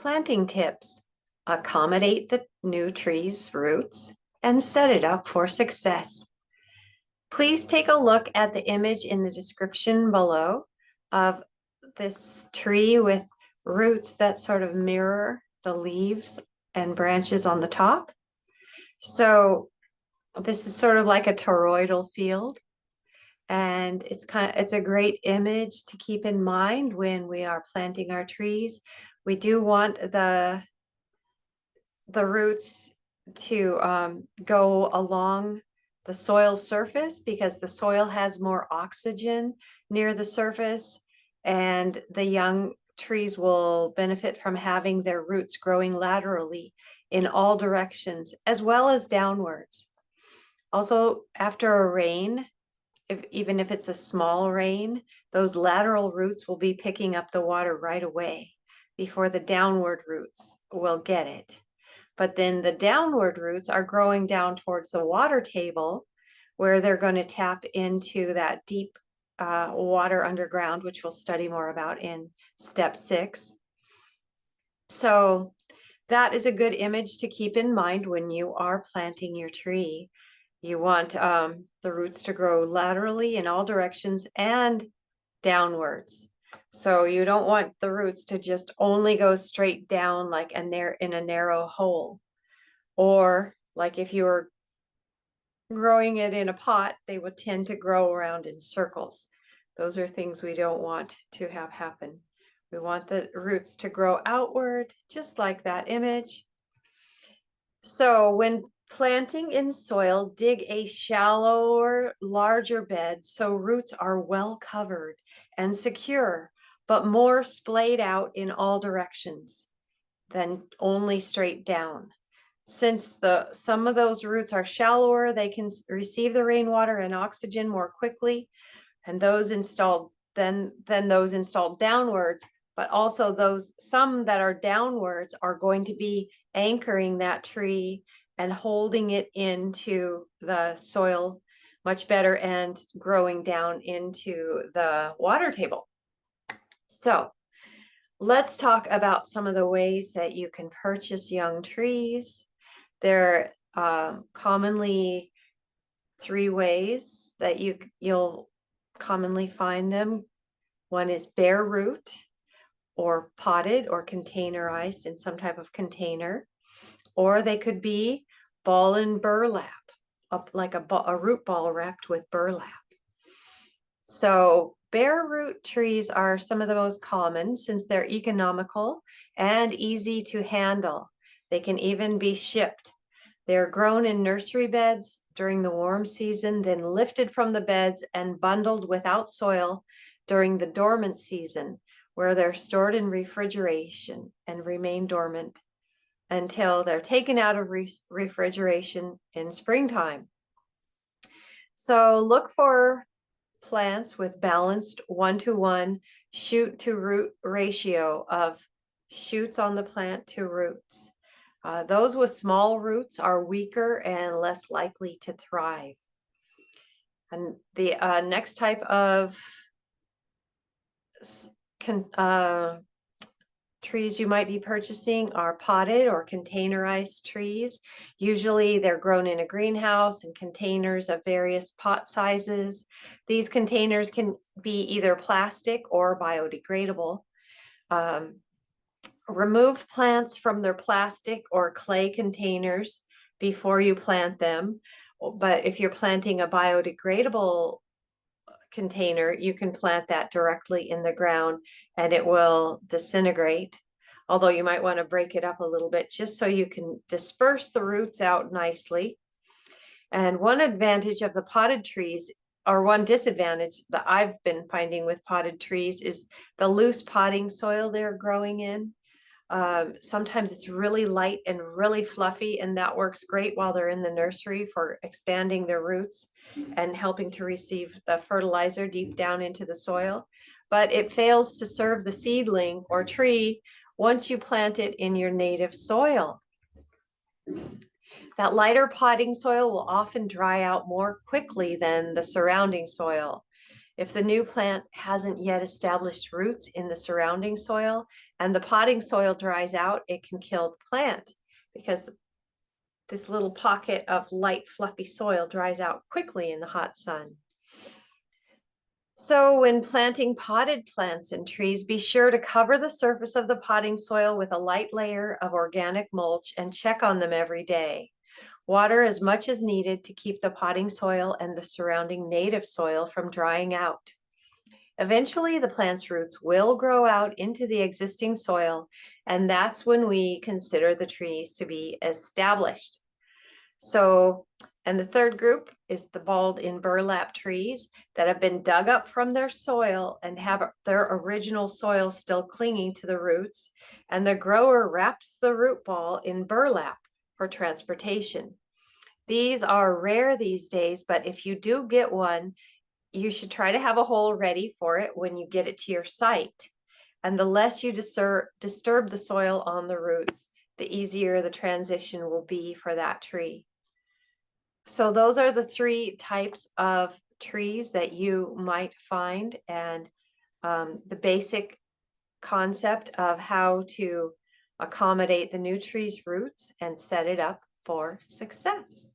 Planting tips: accommodate the new tree's roots and set it up for success. Please take a look at the image in the description below of this tree with roots that sort of mirror the leaves and branches on the top. So this is sort of like a toroidal field, and it's a great image to keep in mind when we are planting our trees. We do want the roots to go along the soil surface because the soil has more oxygen near the surface, and the young trees will benefit from having their roots growing laterally in all directions as well as downwards. Also, after a rain, even if it's a small rain, those lateral roots will be picking up the water right away before the downward roots will get it. But then the downward roots are growing down towards the water table, where they're going to tap into that deep water underground, which we'll study more about in step 6. So that is a good image to keep in mind when you are planting your tree. You want the roots to grow laterally in all directions and downwards. So you don't want the roots to just only go straight down like in a narrow hole. Or like if you were growing it in a pot, they would tend to grow around in circles. Those are things we don't want to have happen. We want the roots to grow outward, just like that image. So when planting in soil, dig a shallower, larger bed so roots are well covered and secure, but more splayed out in all directions than only straight down. Since some of those roots are shallower, they can receive the rainwater and oxygen more quickly, and those installed than those installed downwards. But also some that are downwards are going to be anchoring that tree and holding it into the soil much better and growing down into the water table. So let's talk about some of the ways that you can purchase young trees. There are commonly 3 ways that you'll commonly find them. One is bare root, or potted or containerized in some type of container, or they could be ball and burlap, like a root ball wrapped with burlap. So bare root trees are some of the most common since they're economical and easy to handle. They can even be shipped. They're grown in nursery beds during the warm season, then lifted from the beds and bundled without soil during the dormant season, where they're stored in refrigeration and remain dormant until they're taken out of refrigeration in springtime. So look for plants with balanced 1-to-1 shoot to root ratio of shoots on the plant to roots. Those with small roots are weaker and less likely to thrive. And the next type of trees you might be purchasing are potted or containerized trees. Usually they're grown in a greenhouse in containers of various pot sizes. These containers can be either plastic or biodegradable. Remove plants from their plastic or clay containers before you plant them. But if you're planting a biodegradable container, you can plant that directly in the ground and it will disintegrate. Although you might want to break it up a little bit just so you can disperse the roots out nicely. And one advantage of the potted trees, or one disadvantage that I've been finding with potted trees, is the loose potting soil they're growing in. Sometimes it's really light and really fluffy, and that works great while they're in the nursery for expanding their roots and helping to receive the fertilizer deep down into the soil. But it fails to serve the seedling or tree once you plant it in your native soil. That lighter potting soil will often dry out more quickly than the surrounding soil. If the new plant hasn't yet established roots in the surrounding soil and the potting soil dries out, it can kill the plant because this little pocket of light, fluffy soil dries out quickly in the hot sun. So when planting potted plants and trees, be sure to cover the surface of the potting soil with a light layer of organic mulch and check on them every day. Water as much as needed to keep the potting soil and the surrounding native soil from drying out. Eventually, the plant's roots will grow out into the existing soil, and that's when we consider the trees to be established. So, and the third group is the balled in burlap trees that have been dug up from their soil and have their original soil still clinging to the roots. And the grower wraps the root ball in burlap for transportation. These are rare these days, but if you do get one, you should try to have a hole ready for it when you get it to your site. And the less you disturb the soil on the roots, the easier the transition will be for that tree. So those are the three types of trees that you might find, and the basic concept of how to accommodate the new tree's roots and set it up for success.